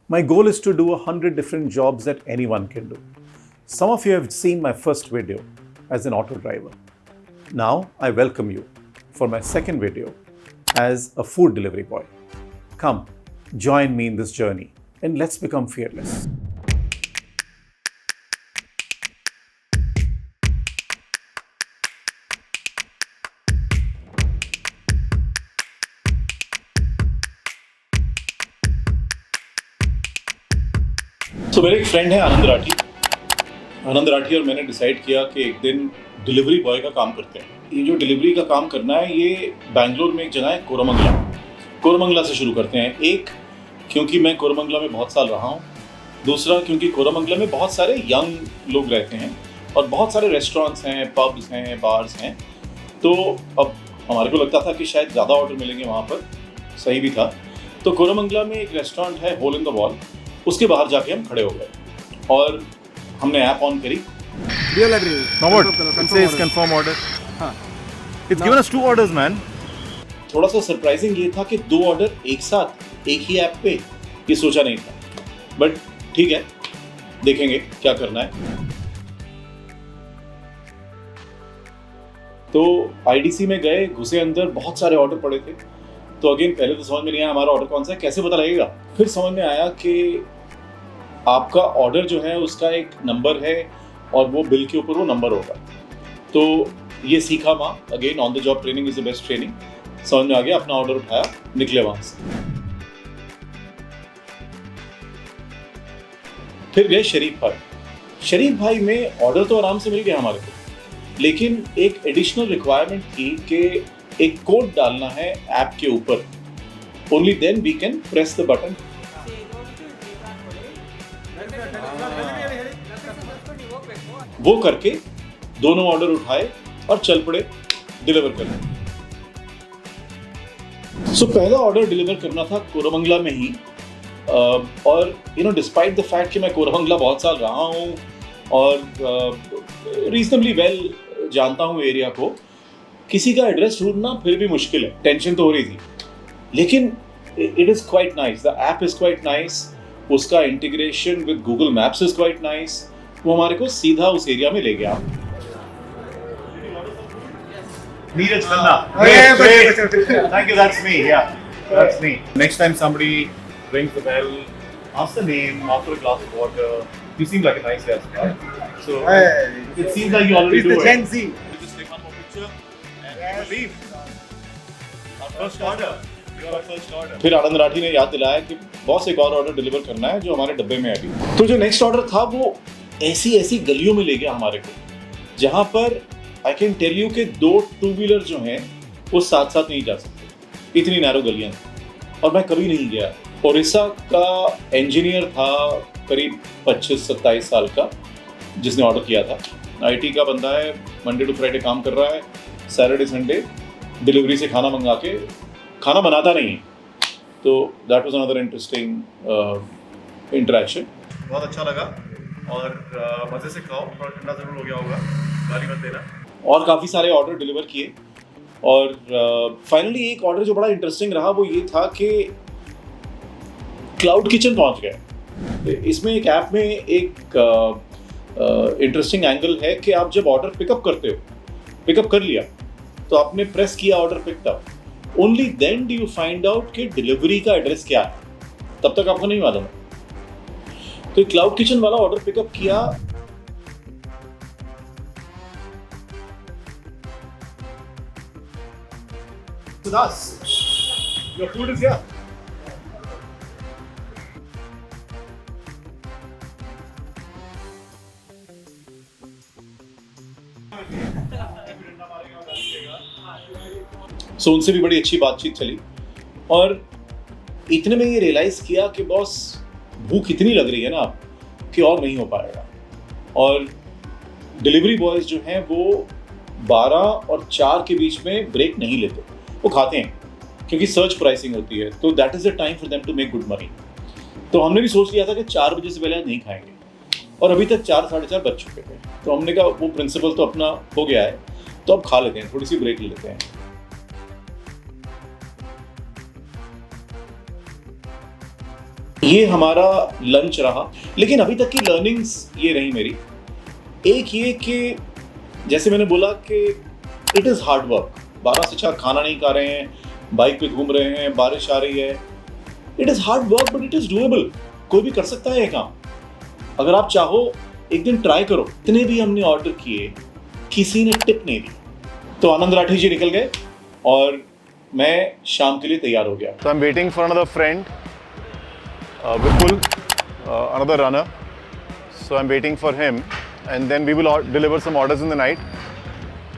My goal is to do 100 different jobs that anyone can do. Some of you have seen my first video as an auto driver. Now I welcome you for my second video as a food delivery boy. Come, join me in this journey and let's become fearless. तो मेरे एक friend है आनंद राठी और मैंने decide किया कि एक दिन डिलीवरी बॉय का काम करते हैं। ये जो डिलीवरी का काम करना है ये बैंगलोर में एक जगह है कोरमंगला से शुरू करते हैं। एक, क्योंकि मैं कोरमंगला में बहुत साल रहा हूँ। दूसरा, क्योंकि कोरमंगला में बहुत सारे यंग लोग रहते हैं और बहुत सारे रेस्टोरेंट्स हैं, पब्स हैं, बार्स हैं। तो अब हमारे को लगता था कि शायद ज़्यादा ऑर्डर मिलेंगे वहाँ पर। सही भी था। तो कोरमंगला में एक रेस्टोरेंट है होल इन द वॉल, उसके बाहर जाके हम खड़े हो गए और हमने ऐप ऑन करी। Real agree. Now what? Confirm It says order. confirm order. हाँ. It's given us 2 orders, man. थोड़ा सा सरप्राइजिंग ये था कि 2 ऑर्डर एक साथ एक ही ऐप पे, ये सोचा नहीं था। बट ठीक है, देखेंगे क्या करना है। तो आईडीसी में गए, घुसे अंदर, बहुत सारे ऑर्डर पड़े थे। तो अगेन पहले तो समझ में नहीं आया हमारा ऑर्डर कौन सा है, कैसे पता लगेगा। फिर समझ में आया कि आपका ऑर्डर जो है उसका एक नंबर है और वो बिल के ऊपर वो नंबर होगा। तो ये सीखा वहाँ, again on the job training is the best training. समझ में आ गया, अपना ऑर्डर उठाया, निकले वहाँ से। फिर गए शरीफ भाई में ऑर्डर तो आराम से मिल गया हमारे को, लेकिन एक एडिशनल रिक्वायरमेंट थी कि एक कोड डालना है ऐप के ऊपर। Only then we can press the button. वो करके दोनों ऑर्डर उठाए और चल पड़े डिलीवर करने। सो पहला ऑर्डर डिलीवर करना था कोरमंगला में ही। और डिस्पाइट द फैक्ट कि मैं कोरमंगला बहुत साल रहा हूँ और रीजनेबली वेल जानता हूँ एरिया को, किसी का एड्रेस ढूंढना फिर भी मुश्किल है। टेंशन तो हो रही थी, लेकिन it is quite nice. The app is quite nice, उसका integration with Google Maps is quite nice. वो हमारे को सीधा उस एरिया में ले गया। Neeraj Khanna. Yeah, Great. but- Thank you, that's me. Yeah, that's me. Next time somebody rings the bell, ask the name, offer a glass of water. You seem like a nice guy. So it seems like you already It's do the it. Gen Z. You just take one more picture and you leave. Our first order. You are our first order. फिर आनंद राठी ने याद दिलाया कि boss एक और order deliver करना है जो हमारे डब्बे में है अभी। तो जो नेक्स्ट ऑर्डर था वो ऐसी गलियों में ले गया हमारे को, जहाँ पर आई कैन टेल यू कि 2 2-व्हीलर जो हैं वो साथ साथ नहीं जा सकते, इतनी नैरो गलियाँ। और मैं कभी नहीं गया। ओडिशा का इंजीनियर था, करीब 25-27 साल का, जिसने ऑर्डर किया था। आईटी का बंदा है, मंडे टू फ्राइडे काम कर रहा है, सैटरडे संडे डिलीवरी से खाना मंगा के, खाना बनाता नहीं है। तो that was another interesting interaction. बहुत अच्छा लगा और मजे से खाओ। थोड़ा ठंडा जरूर हो गया होगा, गाली मत देना। और काफ़ी सारे ऑर्डर डिलीवर किए और फाइनली एक ऑर्डर जो बड़ा इंटरेस्टिंग रहा वो ये था कि क्लाउड किचन पहुंच गए। इसमें एक ऐप में एक इंटरेस्टिंग एंगल है कि आप जब ऑर्डर पिकअप करते हो, पिकअप कर लिया तो आपने प्रेस किया order picked up, only then do you find out कि डिलीवरी का एड्रेस क्या है। तब तक आपको नहीं मालूम है। तो क्लाउड किचन वाला ऑर्डर पिकअप किया। With us. Your food is here. So उनसे भी बड़ी अच्छी बातचीत चली और इतने में ये रियलाइज किया कि बॉस भूख इतनी लग रही है ना कि और नहीं हो पाएगा। और डिलीवरी बॉयज जो हैं वो 12 और 4 के बीच में ब्रेक नहीं लेते, वो खाते हैं क्योंकि सर्च प्राइसिंग होती है। तो that is the time for them to make good money. तो हमने भी सोच लिया था कि 4 बजे से पहले नहीं खाएंगे और अभी तक 4-4:30 बज चुके थे। तो हमने कहा वो प्रिंसिपल तो अपना हो गया है, तो अब खा लेते हैं, थोड़ी सी ब्रेक ले लेते हैं। ये हमारा लंच रहा, लेकिन अभी तक की लर्निंग्स ये रही मेरी। एक ये कि जैसे मैंने बोला कि इट इज़ हार्ड वर्क। 12 से 4 खाना नहीं खा रहे हैं, बाइक पे घूम रहे हैं, बारिश आ रही है। It is hard work but it is doable. कोई भी कर सकता है ये काम। अगर आप चाहो एक दिन ट्राई करो। इतने भी हमने ऑर्डर किए, किसी ने टिप नहीं दी। तो आनंद राठी जी निकल गए और मैं शाम के लिए तैयार हो गया। So I'm waiting for another friend, Vipul, another runner. So I'm waiting for him, and then we will deliver some orders in the night.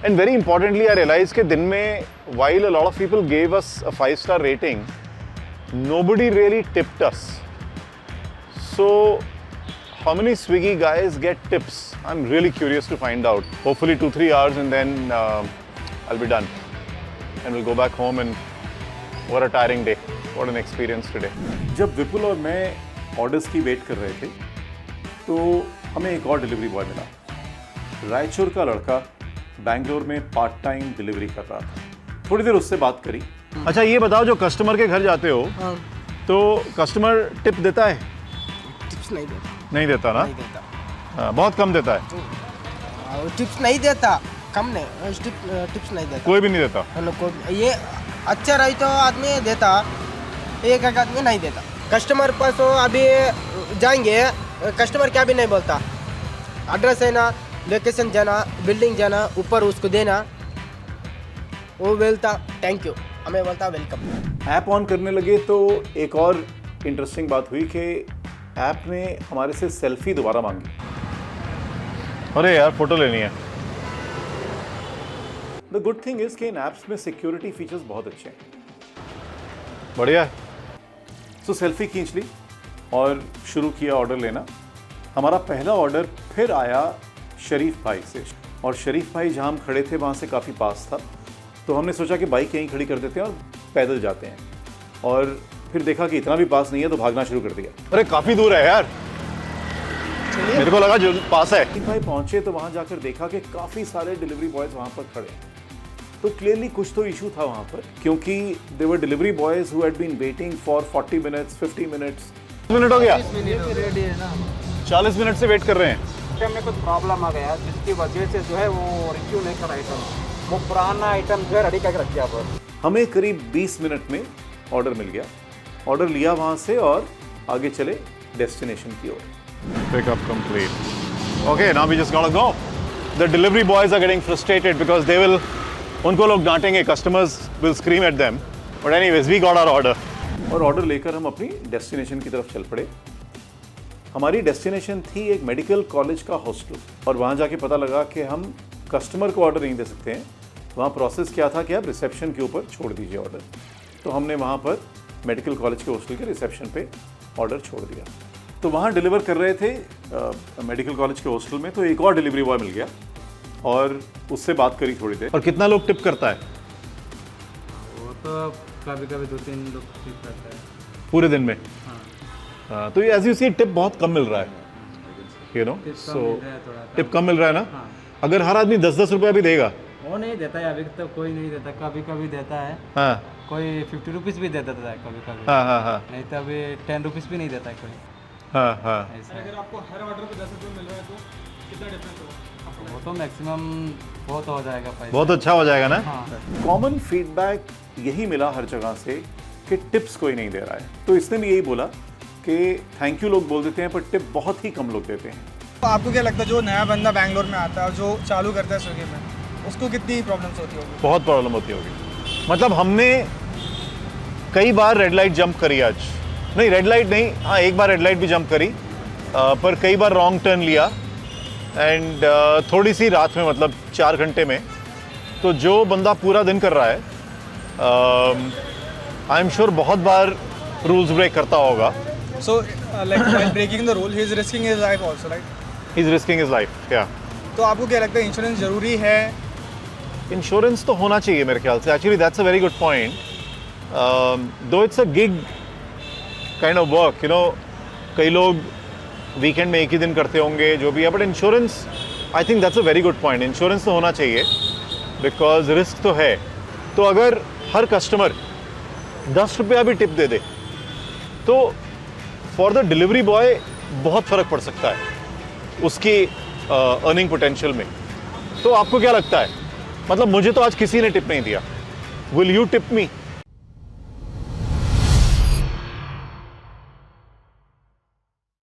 And very importantly, I realized that दिन में, while a lot of people gave us a 5-star rating, nobody really tipped us. So how many Swiggy guys get tips? I'm really curious to find out. Hopefully 2-3 hours, and then I'll be done. And we'll go back home, and what a tiring day. What an experience today. जब विपुल और मैं orders की wait कर रहे थे तो हमें एक और डिलीवरी बॉय मिला। रायचूर का लड़का बैंगलोर में पार्ट टाइम डिलीवरी कर रहा था। थोड़ी देर उससे बात करी। अच्छा ये बताओ, जो कस्टमर के घर जाते हो तो कस्टमर टिप देता है? टिप्स नहीं देता। नहीं देता ना? नहीं देता। हाँ, बहुत कम देता है। टिप्स नहीं देता, कम नहीं, टिप्स नहीं देता। कोई भी नहीं देता। ये अच्छा रही तो आदमी देता, एक आदमी नहीं देता। कस्टमर पास हो अभी जाएंगे, कस्टमर क्या भी नहीं बोलता। एड्रेस है ना, लोकेशन जाना, बिल्डिंग जाना, ऊपर उसको देना, वो बोलता थैंक यू, हमें बोलता वेलकम। ऐप ऑन करने लगे तो एक और इंटरेस्टिंग बात हुई कि ऐप ने हमारे से सेल्फी दोबारा मांगी। अरे यार फोटो लेनी है। द गुड थिंग इज कि इन ऐप्स में सिक्योरिटी फीचर्स बहुत अच्छे हैं। बढ़िया है। सो सेल्फी खींच ली और शुरू किया ऑर्डर लेना। हमारा पहला ऑर्डर फिर आया शरीफ भाई से, और शरीफ भाई जहाँ हम खड़े थे वहाँ से काफ़ी पास था, तो हमने सोचा कि बाइक यहीं खड़ी कर देते हैं और पैदल जाते हैं। और फिर देखा कि इतना भी पास नहीं है तो भागना शुरू कर दिया। अरे काफी दूर है यार, मेरे को लगा जो पास है। शरीफ भाई पहुँचे तो वहाँ जाकर देखा कि काफ़ी सारे डिलीवरी बॉयज़ वहाँ पर खड़े हैं। तो क्लियरली कुछ तो इशू था वहाँ पर, क्योंकि they were delivery boys who had been waiting for 40 minutes 50 minutes. Minute हो गया, रेडी है ना, 40 मिनट से वेट कर रहे हैं। में कुछ प्रॉब्लम आ गया जिसकी वजह से जो है वो रिक्यू नहीं कर आइटम, वो पुराना आइटम जो है रेडी करके रख दिया पर। हमें करीब 20 मिनट में ऑर्डर मिल गया। ऑर्डर लिया वहाँ से और आगे चले डेस्टिनेशन की ओर। Pickup complete. Okay, now we just gotta go. The delivery boys are getting frustrated because they will, उनको लोग डांटेंगे, customers will scream at them. But anyways, we got our order. और ऑर्डर लेकर हम अपनी डेस्टिनेशन की तरफ चल पड़े। हमारी डेस्टिनेशन थी एक मेडिकल कॉलेज का हॉस्टल, और वहाँ जाके पता लगा कि हम कस्टमर को ऑर्डर नहीं दे सकते हैं। वहाँ प्रोसेस क्या था कि आप रिसेप्शन के ऊपर छोड़ दीजिए ऑर्डर। तो हमने वहाँ पर मेडिकल कॉलेज के हॉस्टल के रिसेप्शन पे ऑर्डर छोड़ दिया। तो वहाँ डिलीवर कर रहे थे मेडिकल कॉलेज के हॉस्टल में, तो एक और डिलीवरी बॉय मिल गया और उससे बात करी थोड़ी देर। और कितना लोग टिप करता है वो तो कभी कभी 2-3 लोग टिप करता है पूरे दिन में? हाँ, तो एज यू सी टिप बहुत कम मिल रहा है, यू नो। सो टिप कम मिल रहा है ना। हाँ। अगर हर आदमी 10-10 रुपया भी देगा। वो नहीं देता है, अभी तक कोई नहीं देता। कभी कभी देता है, हाँ कोई 50 रुपीज़ भी दे देता है कभी कभी। हाँ हाँ हाँ नहीं तो अभी 10 रुपीज़ भी नहीं देता है कोई, हाँ हाँ। ऐसा। अगर आपको हर ऑर्डर पे 10 रुपये मिल रहा है तो कितना डिफरेंस होगा? वो तो मैक्सिमम बहुत हो जाएगा पैसा। बहुत अच्छा हो जाएगा ना। हाँ। कॉमन फीडबैक यही मिला हर जगह से कि टिप्स कोई नहीं दे रहा है। तो इसने भी यही बोला कि थैंक यू लोग बोल देते हैं पर टिप बहुत ही कम लोग देते हैं। तो आपको क्या लगता है जो नया बंदा बैंगलोर में आता है और जो चालू करता है स्विगी में, उसको कितनी प्रॉब्लम्स होती होगी? बहुत प्रॉब्लम होती होगी। मतलब हमने कई बार रेड लाइट जंप करी आज। नहीं, रेड लाइट नहीं, हाँ एक बार रेड लाइट भी जंप करी, पर कई बार रॉन्ग टर्न लिया। एंड थोड़ी सी रात में, मतलब 4 घंटे में। तो जो बंदा पूरा दिन कर रहा है, आई एम श्योर बहुत बार रूल्स ब्रेक करता होगा। So, like while breaking the rule, he is risking his life also, right? He is risking his life, क्या। तो आपको क्या लगता है इंश्योरेंस जरूरी है? इंश्योरेंस तो होना चाहिए मेरे ख्याल से। Actually that's a very good point. Though it's a gig kind of work, you know. कई लोग वीकेंड में एक ही दिन करते होंगे, जो भी है। But insurance, I think that's a very good point. Insurance तो होना चाहिए बिकॉज रिस्क तो है। तो अगर हर कस्टमर 10 रुपया भी टिप दे दे तो फॉर द डिलीवरी बॉय बहुत फ़र्क पड़ सकता है उसकी अर्निंग पोटेंशियल में। तो आपको क्या लगता है? मतलब मुझे तो आज किसी ने टिप नहीं दिया। Will you tip me?